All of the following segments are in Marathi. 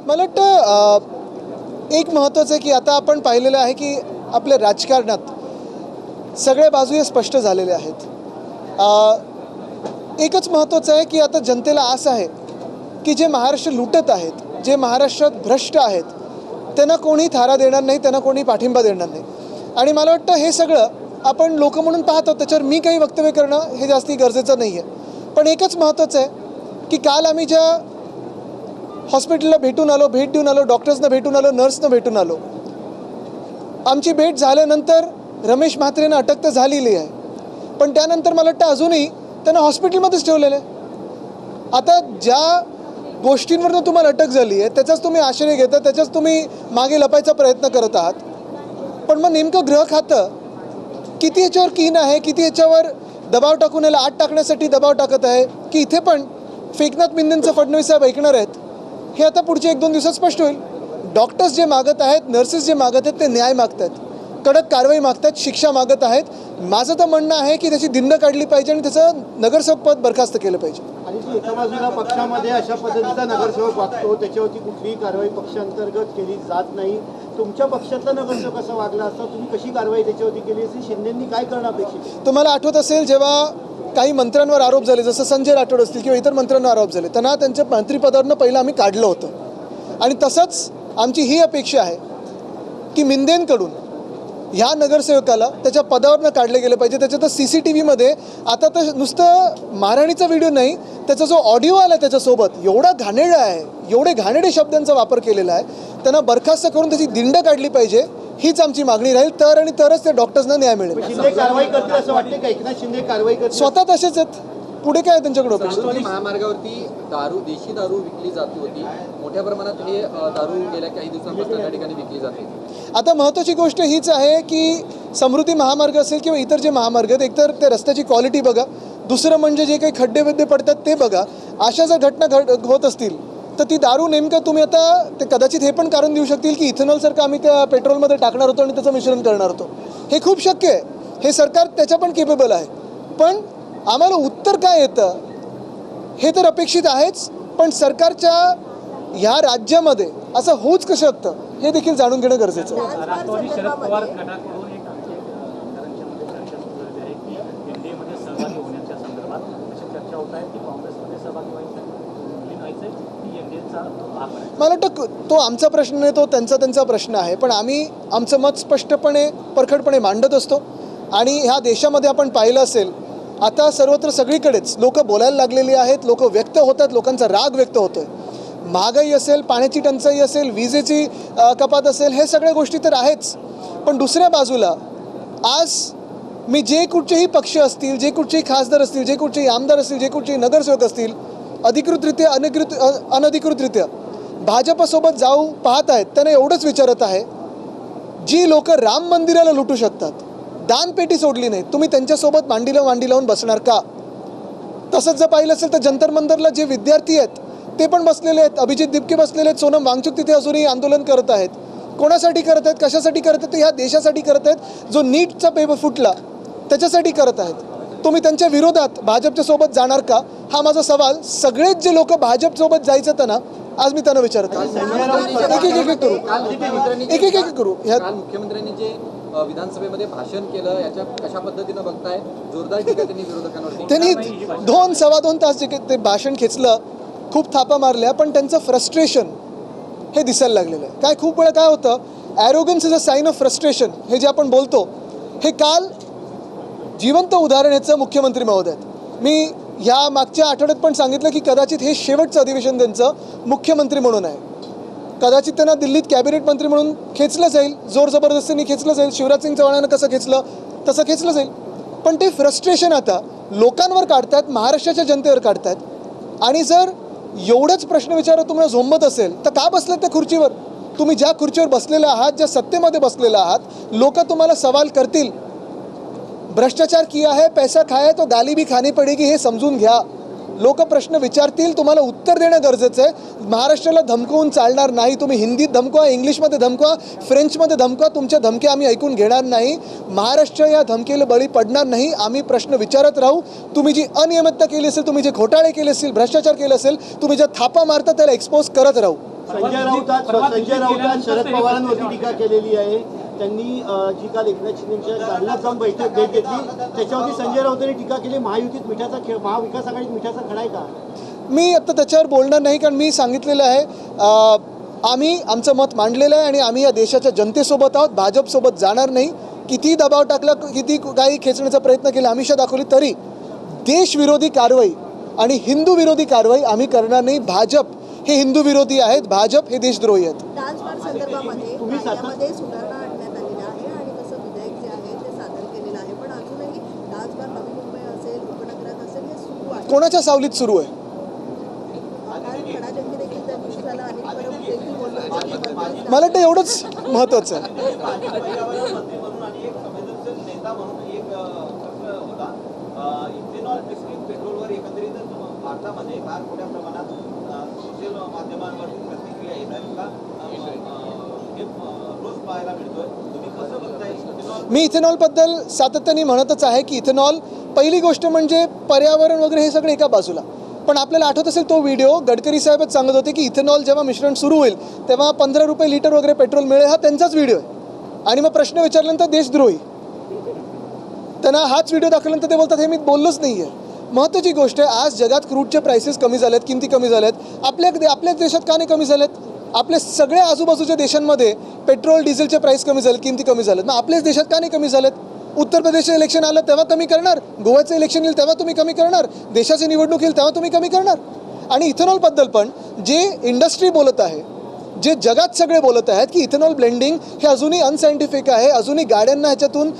मला वाटतं एक महत्त्वाचं आहे की आता आपण पाहिलेलं आहे की आपल्या राजकारणात सगळ्या बाजू हे स्पष्ट झालेले आहेत. एकच महत्त्वाचं आहे की आता जनतेला आस आहे की जे महाराष्ट्र लुटत आहेत, जे महाराष्ट्रात भ्रष्ट आहेत, त्यांना कोणी थारा देणार नाही, त्यांना कोणी पाठिंबा देणार नाही. आणि मला वाटतं हे सगळं आपण लोक म्हणून पाहतो, त्याच्यावर मी काही वक्तव्य करणं हे जास्ती गरजेचं नाही आहे. पण एकच महत्त्वाचं आहे की काल आम्ही ज्या हॉस्पिटलला भेट देऊन आलो, डॉक्टर्सना भेटून आलो, नर्सना भेटून आलो. आमची भेट झाल्यानंतर रमेश म्हात्रेंना अटक तर झालेली आहे, पण त्यानंतर मला वाटतं अजूनही त्यांना हॉस्पिटलमध्येच ठेवलेलं आहे. आता ज्या गोष्टींवरनं तुम्हाला अटक झाली आहे त्याचाच तुम्ही आश्रय घेता, त्याचाच तुम्ही मागे लपायचा प्रयत्न करत आहात. पण मग नेमकं गृह खातं किती याच्यावर कीन आहे, किती याच्यावर दबाव टाकून याला आत टाकण्यासाठी दबाव टाकत आहे की इथे पण एकनाथ शिंदेंचं फडणवीस साहेब ऐकणार आहेत, हे आता पुढच्या 1-2 दिवसात स्पष्ट होईल. डॉक्टर्स जे मागत आहेत, नर्सेस जे मागत आहेत ते न्याय मागत आहेत, कडक कारवाई मागत आहेत, शिक्षा मागत आहेत. माझं तर म्हणणं आहे की त्याची दिंड काढली पाहिजे आणि त्याचं नगरसेवक पद बरखास्त केलं पाहिजे. आणि जी एका बाजूला पक्षामध्ये अशा पद्धतीचा नगरसेवक वागतो त्याच्यावरती कुठलीही कारवाई पक्षांतर्गत केली जात नाही. तुमच्या पक्षातला नगरसेवक असा वागला असता तुम्ही कशी कारवाई त्याच्यावरती केली असती? शिंदेंनी काय करणं अपेक्षित? तुम्हाला आठवत असेल जेव्हा काही मंत्र्यांवर आरोप झाले, जसं संजय राठोड असतील किंवा इतर मंत्र्यांवर आरोप झाले, त्यांना त्यांच्या मंत्रिपदावरनं पहिलं आम्ही काढलं होतं. आणि तसंच आमची ही अपेक्षा आहे की मिंदेंकडून ह्या नगरसेवकाला त्याच्या पदावरनं काढले गेले पाहिजे. त्याच्यात CCTVमध्ये आता तर नुसतं मारहाणीचा व्हिडिओ नाही, त्याचा जो ऑडिओ आला त्याच्यासोबत एवढा घाणेरडा आहे, एवढे घाणेरडे शब्दांचा वापर केलेला आहे, त्यांना बरखास्त करून त्याची दिंड काढली पाहिजे. हीच आमची मागणी राहील. तरच त्या डॉक्टर्सना न्याय मिळेल. शिंदे कारवाई करतील असं वाटते का? एकनाथ शिंदे कारवाई करतील? स्वतः तसेच आहेत, पुढे काय त्यांच्याकडे अपेक्षा? महामार्गावरती देशी दारू विकली जात होती. मोठ्या प्रमाणात हे दारू गेल्या काही दिवसांपासून त्या ठिकाणी विकली जाते. आता महत्त्वाची गोष्ट हीच आहे की समृद्धी महामार्ग असेल किंवा इतर जे महामार्ग आहेत, एकतर ते रस्त्याची क्वालिटी बघा, दुसरं म्हणजे जे काही खड्डे पडतात ते बघा. अशा जर घटना होत असतील तर ती दारू नेमकं तुम्ही आता ते कदाचित हे पण कारण देऊ शकतील की इथेनॉलसारखं आम्ही त्या पेट्रोलमध्ये टाकणार होतो आणि त्याचं मिश्रण करणार होतो. हे खूप शक्य आहे, हे सरकार त्याच्या पण केपेबल आहे. पण आम्हाला उत्तर काय येतं हे तर अपेक्षित आहेच, पण सरकारच्या ह्या राज्यामध्ये असं होऊच कसं शकतं हे देखील जाणून घेणं गरजेचं आहे. राष्ट्रवादी शरद पवार गटाकडून एक नगराध्यक्षांमध्ये चर्चा सुरू झाली आहे की एनडीएमध्ये सहभागी होण्याच्या संदर्भात अशा चर्चा होत आहेत की काँग्रेसमध्ये सहभागी व्हायचं की एनडीएचा भाग बनायचा. मला वाटतं तो आमचा प्रश्न नाही, तो त्यांचा प्रश्न आहे. पण आम्ही आमचं मत स्पष्टपणे परखडपणे मांडत असतो. आणि ह्या देशामध्ये आपण पाहिलं असेल आता सर्वत्र सगळीकडेच लोक बोलायला लागलेली आहेत, लोक व्यक्त होतात, लोकांचा राग व्यक्त होतोय. महागाई असेल, पाण्याची टंचाई असेल, विजेची कपात असेल, हे सगळ्या गोष्टी तर आहेच. पण दुसऱ्या बाजूला आज मी जे कुठचेही पक्ष असतील, जे कुठचेही खासदार असतील, जे कुठचेही आमदार असतील, जे कुठचेही नगरसेवक असतील, अधिकृतरित्या अनधिकृतरित्या भाजपसोबत जाऊ पाहत आहेत, त्यांना एवढंच विचारत आहे, जी लोक राम मंदिराला लुटू शकतात, दानपेटी सोडली नाही, तुम्ही त्यांच्यासोबत मांडी लावून बसणार का? तसंच जर पाहिलं असेल तर जंतर मंतरला जे विद्यार्थी आहेत ते पण बसलेले आहेत, अभिजित दिपके बसलेले आहेत, सोनम वांगचुक तिथे अजूनही आंदोलन करत आहेत. कोणासाठी करत आहेत, कशासाठी करत आहेत? ह्या देशासाठी करत आहेत. जो नीटचा पेपर फुटला त्याच्यासाठी करत आहेत. तुम्ही त्यांच्या विरोधात भाजपच्या सोबत जाणार का? हा माझा सवाल सगळेच जे लोक भाजपसोबत जायचं त्यांना आज मी त्यांना विचारत आहे. एक करू. काल मुख्यमंत्र्यांनी जे विधानसभेमध्ये भाषण केलं याच्या कशा पद्धतीनं बघताय? जोरदार टीका त्यांनी विरोधकांवरती. त्यांनी 2-2.25 तास जे ते भाषण खेचलं, खूप थापा मारल्या, पण त्यांचं फ्रस्ट्रेशन हे दिसायला लागलेलं आहे. काय खूप वेळा काय होतं, arrogance is a sine of frustration हे जे आपण बोलतो, हे काल जिवंत उदाहरण याचं मुख्यमंत्री महोदय. मी ह्या मागच्या आठवड्यात पण सांगितलं की कदाचित हे शेवटचं अधिवेशन त्यांचं मुख्यमंत्री म्हणून आहे. कदाचित त्यांना दिल्लीत कॅबिनेट मंत्री म्हणून खेचलं जाईल, जोर जबरदस्तीने खेचलं जाईल. शिवराज सिंग चौहानानं कसं खेचलं तसं खेचलं जाईल. पण ते फ्रस्ट्रेशन आता लोकांवर काढतात, महाराष्ट्राच्या जनतेवर काढतात. आणि जर एवढंच प्रश्न विचारत तुम्हाला झोंबत असेल तर का बसलेत त्या खुर्चीवर? तुम्ही ज्या खुर्चीवर बसलेला आहात, ज्या सत्तेमध्ये बसलेला आहात, लोक तुम्हाला सवाल करतील. भ्रष्टाचार किया है, पैसा खाया है, तो गाली भी खानी पडेगी, हे समजून घ्या. लोक प्रश्न विचारतील, तुम्हाला उत्तर देणं गरजेचं आहे. महाराष्ट्राला धमकवून चालणार नाही. तुम्ही हिंदीत धमकवा, इंग्लिशमध्ये धमकवा, फ्रेंचमध्ये धमकवा, तुमच्या धमक्या आम्ही ऐकून घेणार नाही. महाराष्ट्र या धमकीला बळी पडणार नाही. आम्ही प्रश्न विचारत राहू. तुम्ही जी अनियमितता केली असेल, तुम्ही जे घोटाळे केले असतील, भ्रष्टाचार केले असेल, तुम्ही ज्या थापा मारता त्याला एक्सपोज करत राहू. संजय राऊत शरद पवारांवरती टीका केलेली आहे. त्यांनी जी काल एकनाथ शिंदेच्या जालन्यात जाऊन भेट घेतली त्याच्यावरती संजय राऊतांनी टीका केली. महायुतीत मिठाचा खेळ, महाविकास आघाडीत मिठाचा खडा आहे का? मी आता त्याच्यावर बोलणार नाही, कारण मी सांगितलेलं आहे आम्ही आमचं मत मांडलेलं आहे आणि आम्ही या देशाच्या जनतेसोबत आहोत, भाजपसोबत जाणार नाही. किती दबाव टाकला, किती काही खेचण्याचा प्रयत्न केला, आमिषा दाखवली, तरी देशविरोधी कारवाई आणि हिंदू विरोधी कारवाई आम्ही करणार नाही. भाजप हे हिंदू विरोधी आहेत, भाजप हे देशद्रोही आहेत. डान्सबार संदर्भामध्ये कायद्यामध्ये सुधारणा आणण्यात आलेल्या आहे आणि तसं विधेयक जे आहे ते सादर केलेलं आहे, पण अजूनही डान्सबार नवी मुंबई असेल, उपनगरात असेल, हे सुरू आहे. कोणाच्या सावलीत सुरू आहे? खडाजंगी देखील त्या दिवशी झाला आणि परत देखील बोलतो. मला वाटतं एवढंच महत्त्वाचं आहे. पेट्रोलवर एकंदरीत भारतामध्ये फार मोठ्या प्रमाणात सोशल माध्यमांवरती प्रतिक्रिया येत आहेत का रोज पाहायला मिळतोय. तुम्ही कसं बघताय? मी इथेनॉलबद्दल सातत्याने म्हणतच आहे की इथेनॉल, पहिली गोष्ट म्हणजे पर्यावरण वगैरे हे सगळं एका बाजूला, पण आपल्याला आठवत असेल तो व्हिडिओ गडकरी साहेबच सांगत होते की इथेनॉल जेव्हा मिश्रण सुरू होईल तेव्हा 15 रुपये लिटर वगैरे पेट्रोल मिळेल, हा त्यांचाच व्हिडिओ आहे. आणि मग प्रश्न विचारल्यानंतर देशद्रोही, त्यांना हाच व्हिडिओ दाखवल्यानंतर ते बोलतात हे मी बोललोच नाही आहे. महत्त्वाची गोष्ट आहे, आज जगात क्रूडचे प्राइसेस कमी झालेत, किमती कमी झाल्यात. आपल्याच देशात का नाही कमी झालेत? आपल्या सगळ्या आजूबाजूच्या देशांमध्ये पेट्रोल डिझेलचे प्राइस कमी झाले, किमती कमी झाल्यात. मग आपल्याच देशात का नाही कमी झालेत? उत्तर प्रदेशचं इलेक्शन आलं तेव्हा कमी करणार, गोव्याचं इलेक्शन येईल तेव्हा तुम्ही कमी करणार, देशाची निवडणूक येईल तेव्हा तुम्ही कमी करणार. आणि इथेनॉलबद्दल पण जे इंडस्ट्री बोलत आहे, जे जगात सगळे बोलत आहेत की इथेनॉल ब्लेंडिंग हे अजूनही अनसायंटिफिक आहे, अजूनही गाड्यांना ह्याच्यातून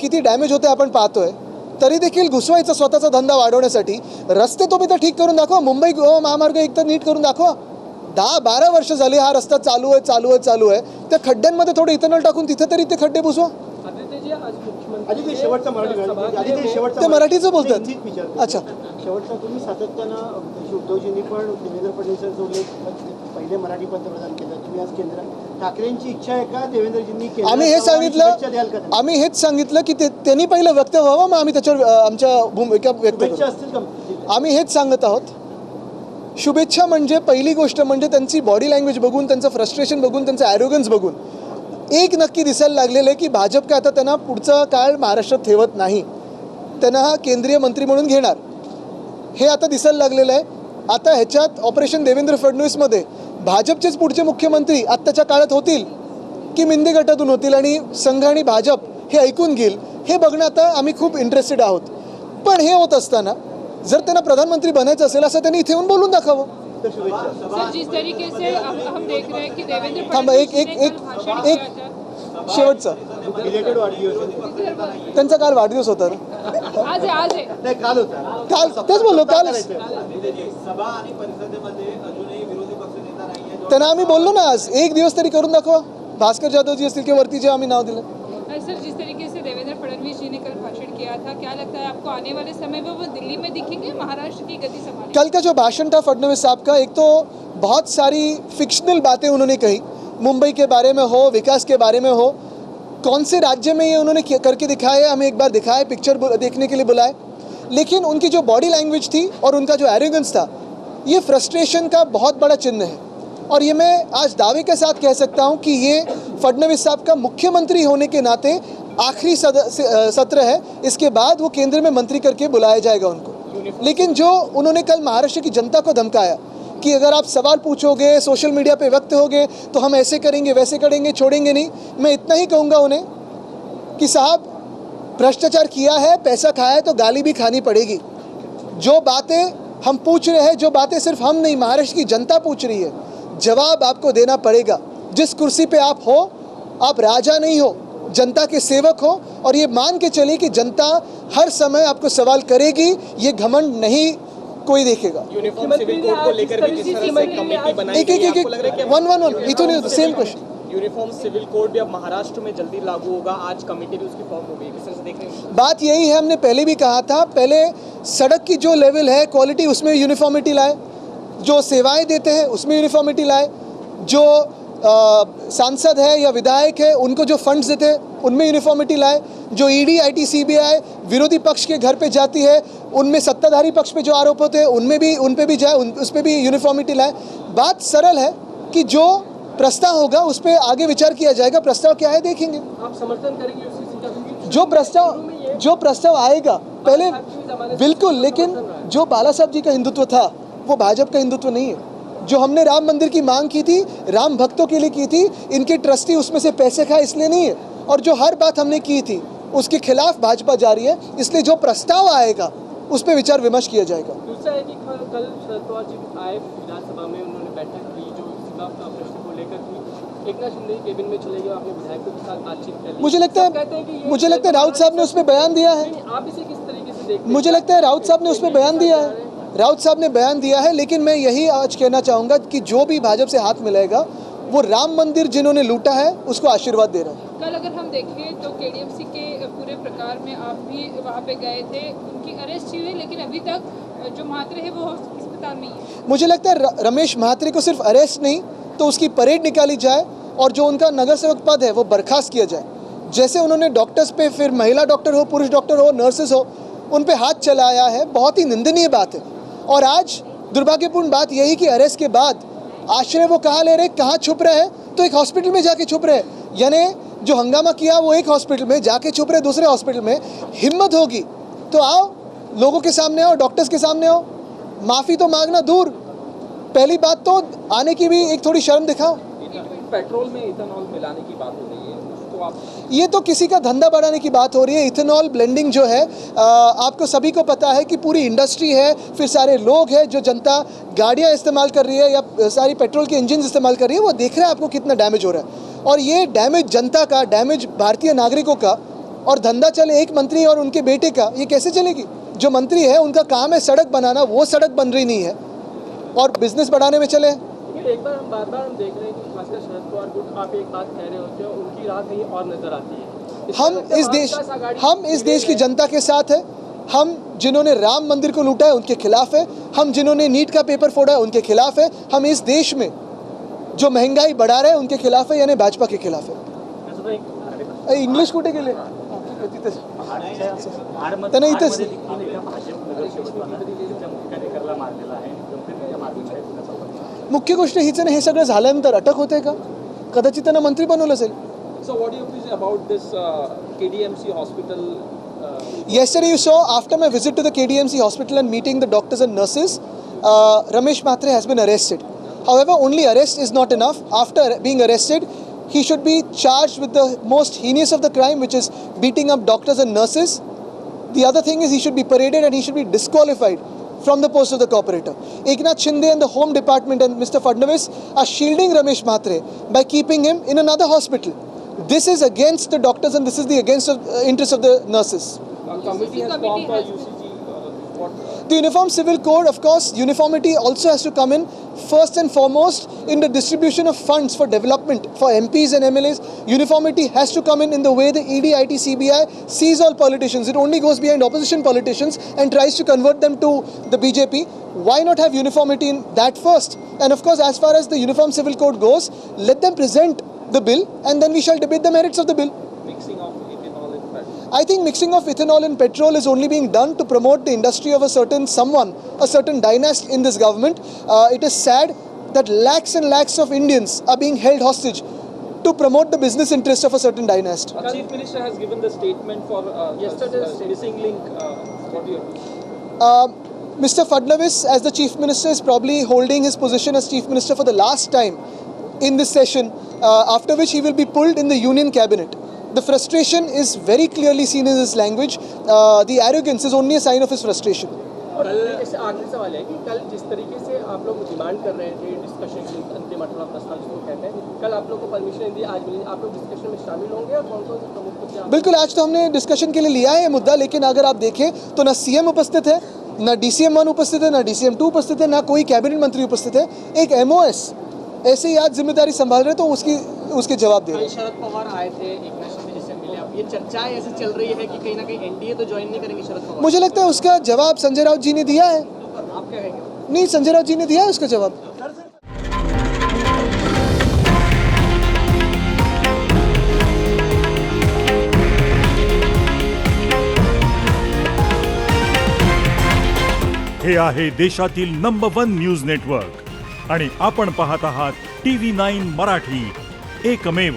किती डॅमेज होते आपण पाहतोय, तरी देखील घुसवायचा स्वतःचा धंदा वाढवण्यासाठी रस्ते तुम्ही तर ठीक करून दाखवा. मुंबई गोवा महामार्ग एकतर नीट करून दाखवा. 10-12 वर्ष झाली हा रस्ता चालू आहे. त्या खड्ड्यांमध्ये थोडं इथेनॉल टाकून तिथे तरी ते खड्डे बुजवा. ते मराठीचं बोलतात. अच्छा, शेवटचा तुम्ही सातत्यानं उद्धवजींनी पण देवेंद्र फडणवीसांचा उल्लेख पहिले मराठी पंतप्रधान केला. तुम्ही आज केंद्र ठाकरेंची इच्छा आहे का देवेंद्रजींनी केलं? आम्ही हेच सांगितलं की त्यांनी पहिलं व्यक्त व्हावं, मग आम्ही त्याच्यावर आमच्या भूमिका व्यक्त करू. असतील का? आम्ही हेच सांगत आहोत. शुभेच्छा म्हणजे पहिली गोष्ट म्हणजे त्यांची बॉडी लँग्वेज बघून, त्यांचं फ्रस्ट्रेशन बघून, त्यांचं ॲरोगन्स बघून एक नक्की दिसायला लागलेलं आहे की भाजप काय आता त्यांना पुढचा काळ महाराष्ट्रात ठेवत नाही, त्यांना हा केंद्रीय मंत्री म्हणून घेणार, हे आता दिसायला लागलेलं आहे. आता ह्याच्यात ऑपरेशन देवेंद्र फडणवीसमध्ये भाजपचेच पुढचे मुख्यमंत्री आत्ताच्या काळात होतील की मिंदे गटातून होतील आणि संघ आणि भाजप हे ऐकून घेईल, हे बघणं आता आम्ही खूप इंटरेस्टेड आहोत. पण हे होत असताना जर त्यांना प्रधानमंत्री बनायचं असेल असं त्यांनी इथे येऊन बोलून दाखवावं. सर, जिस तरीके से अब हम देख रहे हैं कि देवेंद्र थांबा, एक शेवटचा, त्यांचा काल वाढदिवस होता ना, आज आहे काल होता, काल तेच बोललो, काल सभा आणि परिषदेमध्ये अजूनही विरोधी पक्षनेता नाहीये. त्यांना आम्ही बोललो ना, आज एक दिवस तरी करून दाखवा. भास्कर जाधवजी असतील किंवा वरती जे आम्ही नाव दिलं. सर, जिस तरीके से देवेंद्र फडणवीस जी ने कल भाषण किया था, क्या लगता है आपको आने वाले समय में वो दिल्ली में दिखेंगे, महाराष्ट्र की गति संभालेंगे? कल का जो भाषण था फडणवीस साहब का, एक तो बहुत सारी फिक्शनल बातें उन्होंने कही, मुंबई के बारे में हो, विकास के बारे में हो, कौन से राज्य में ये उन्होंने करके दिखाया, हमें एक बार दिखाया, पिक्चर देखने के लिए बुलाए. लेकिन उनकी जो बॉडी लैंग्वेज थी और उनका जो एरोगेंस था, ये फ्रस्ट्रेशन का बहुत बड़ा चिन्ह है. और ये मैं आज दावे के साथ कह सकता हूँ कि ये फडणवीस साहब का मुख्यमंत्री होने के नाते आखिरी सत्र है, इसके बाद वो केंद्र में मंत्री करके बुलाया जाएगा उनको. लेकिन जो उन्होंने कल महाराष्ट्र की जनता को धमकाया कि अगर आप सवाल पूछोगे, सोशल मीडिया पे व्यक्त होगे तो हम ऐसे करेंगे, वैसे करेंगे, छोड़ेंगे नहीं, मैं इतना ही कहूँगा उन्हें कि साहब, भ्रष्टाचार किया है, पैसा खाया है तो गाली भी खानी पड़ेगी. जो बातें हम पूछ रहे हैं, जो बातें सिर्फ हम नहीं, महाराष्ट्र की जनता पूछ रही है, जवाब आपको देना पड़ेगा. जिस कुर्सी पे आप हो, आप राजा नहीं हो, जनता के सेवक हो. और ये मान के चलिए कि जनता हर समय आपको सवाल करेगी, ये घमंड नहीं कोई देखेगा. यूनिफॉर्म सिविल कोड को लेकर भी जिस तरह से कमेटी बनाई गई है, आपको लग रहा है कि वन इथों same question. Uniform civil code भी अब महाराष्ट्र में जल्दी लागू होगा, आज कमेटी भी उसकी फॉर्म हो गई, किस तरह से देख रहे हैं? बात यही है, हमने पहले भी कहा था, पहले सड़क की जो लेवल है, क्वालिटी, उसमें यूनिफॉर्मिटी लाए, जो सेवाएं देते हैं उसमें यूनिफॉर्मिटी लाए, जो सांसद है या विधायक है उनको जो फंड्स देते हैं उनमें यूनिफॉर्मिटी लाए, जो ईडी, आईटी, सीबीआई विरोधी पक्ष के घर पे जाती है उनमें सत्ताधारी पक्ष पे जो आरोप होते हैं उन पे भी जाए, उस पर भी यूनिफॉर्मिटी लाए. बात सरल है, कि जो प्रस्ताव होगा उस पर आगे विचार किया जाएगा। प्रस्ताव क्या है देखेंगे। आप समर्थन करेंगे UCC का? क्योंकि जो प्रस्ताव आएगा पहले बिल्कुल, लेकिन जो बाला साहब जी का हिंदुत्व था वो भाजपा का हिंदुत्व नहीं है। जो हमने राम मंदिर की मांग की थी, राम भक्तों के लिए की थी, इनके ट्रस्टी उसमें से पैसे खाए इसलिए नहीं है। और जो हर बात हमने की थी उसके खिलाफ भाजपा जा रही है, इसलिए जो प्रस्ताव आएगा उस पर विचार विमर्श किया जाएगा। दूसरा है कि कल शरद पवार जी आए विधानसभा में, उन्होंने बैठक की जो सीमा प्रश्न को लेकर की। एकनाथ शिंदे केबिन में चले गए, आपने विधायकों के साथ बातचीत कर ली। मुझे लगता है राउत साहब ने उस पर बयान दिया है। आप इसे किस तरीके से देखते हैं? मुझे लगता है राउत साहब ने उस पर बयान दिया है। राउत साहब ने बयान दिया है, लेकिन मैं यही आज कहना चाहूँगा कि जो भी भाजपा से हाथ मिलाएगा वो राम मंदिर जिन्होंने लूटा है उसको आशीर्वाद दे रहा है। कल अगर हम देखें तो केडीएमसी के पूरे प्रकार में आप भी वहाँ पे गए थे, उनकी अरेस्ट हुई लेकिन अभी तक जो म्हात्रे है वो अस्पताल में ही है। मुझे लगता है रमेश म्हात्रे को सिर्फ अरेस्ट नहीं तो उसकी परेड निकाली जाए और जो उनका नगर सेवक पद है वो बर्खास्त किया जाए। जैसे उन्होंने डॉक्टर्स पे, फिर महिला डॉक्टर हो, पुरुष डॉक्टर हो, नर्सेज हो, उन पे हाथ चलाया है, बहुत ही निंदनीय बात है। और आज दुर्भाग्यपूर्ण बात यही कि अरेस्ट के बाद आश्रय वो कहाँ ले रहे, कहाँ छुप रहे हैं, तो एक हॉस्पिटल में जाके छुप रहे हैं। यानी जो हंगामा किया वो एक हॉस्पिटल में, जाके छुप रहे दूसरे हॉस्पिटल में। हिम्मत होगी तो आओ, लोगों के सामने आओ, डॉक्टर्स के सामने आओ, माफ़ी तो मांगना दूर, पहली बात तो आने की भी एक थोड़ी शर्म दिखाओ। पेट्रोल में इथेनॉल मिलाने की बात हो रही है, तो आप ये तो किसी का धंधा बढ़ाने की बात हो रही है। इथेनॉल ब्लेंडिंग जो है, आपको सभी को पता है कि पूरी इंडस्ट्री है, फिर सारे लोग हैं, जो जनता गाड़ियां इस्तेमाल कर रही है या सारी पेट्रोल के इंजन इस्तेमाल कर रही है, वो देख रहा है आपको कितना डैमेज हो रहा है। और ये डैमेज जनता का, डैमेज भारतीय नागरिकों का, और धंधा चले एक मंत्री और उनके बेटे का, ये कैसे चलेगी? जो मंत्री है उनका काम है सड़क बनाना, वो सड़क बन रही नहीं है और बिजनेस बढ़ाने में चले। एक बार हम बार हम देख रहे हैं कि खासकर शरद पवार को आप एक बात कह रहे होते हो, उनकी राह कहीं और नजर आती है। हम इस देश की जनता के साथ है। हम जिन्होंने राम मंदिर को लूटा है उनके खिलाफ है। हम जिन्होंने नीट का पेपर फोड़ा है उनके खिलाफ है। हम इस देश में जो महंगाई बढ़ा रहे हैं उनके खिलाफ है, यानी भाजपा के खिलाफ है। इंग्लिश कुठे गेले? त्यांना इथेच मुख्य गोष्ट हीच आहे, हे सगळं झाल्यानंतर अटक होते का? कदाचित त्यांना मंत्री बनवलं असेल. So what do you think about this KDMC hospital? Yesterday you saw, after my visit to the KDMC hospital and meeting the doctors and nurses, Ramesh Mhatre has been arrested. However, only arrest is not enough. After being arrested, he should be charged with the most heinous of the crime, which is beating up doctors and nurses. The other thing is he should be paraded and he should be disqualified from the post of the corporator. Eknath Shinde and the Home Department and Mr. Fadnavis are shielding Ramesh Mhatre by keeping him in another hospital. This is against the doctors and this is the against interest of the nurses. Committee has formed for UCG. The Uniform Civil Code, of course, uniformity also has to come in first and foremost in the distribution of funds for development for MPs and MLAs. Uniformity has to come in the way the ED, IT, CBI sees all politicians. It only goes behind opposition politicians and tries to convert them to the BJP. Why not have uniformity in that first? And of course, as far as the Uniform Civil Code goes, let them present the bill and then we shall debate the merits of the bill. Mixing of ethanol in petrol. I think mixing of ethanol in petrol is only being done to promote the industry of a certain someone, a certain dynasty in this government. It is sad that lakhs and lakhs of Indians are being held hostage to promote the business interest of a certain dynasty. Chief Minister has given the statement for yesterday's missing link. What do you Mr. Fadnavis, as the Chief Minister, is probably holding his position as Chief Minister for the last time in this session, after which he will be pulled in the Union Cabinet. The frustration is very clearly seen in his language. The arrogance is only a sign of his frustration. और इससे आखिरी सवाल है कि कल जिस तरीके से आप लोग डिमांड कर रहे थे डिस्कशन की, अंतिम 18 प्रस्ताव जिसको कहते हैं, कल आप लोग को परमिशन दी, आज मिली, आप लोग डिस्कशन में शामिल होंगे और कौन कौन से प्रमुख मुद्दे आप बिल्कुल, आज तो हमने डिस्कशन के लिए लिया है ये मुद्दा, लेकिन अगर आप देखें तो ना सीएम उपस्थित है, ना DCM 1 उपस्थित है, ना DCM 2 उपस्थित है, ना कोई कैबिनेट मंत्री उपस्थित है. एक MOS ऐसे ही आज जिम्मेदारी संभाल रहे तो उसके जवाब दे रहे हैं. शरद पवार आए थे, एकनाथ शिंदे जिससे मिले, अब ये चर्चाएं ऐसी चल रही है कि कहीं ना कहीं एनडीए तो ज्वाइन नहीं करेंगे शरद पवार. मुझे लगता है उसका जवाब संजय राउत जी ने दिया है. आप क्या कहेंगे? नहीं, संजय राउत जी ने दिया है उसका जवाब. हे आहे देशातील नंबर 1 न्यूज नेटवर्क आणि आपण पाहत आहात TV9 मराठी, एकमेव.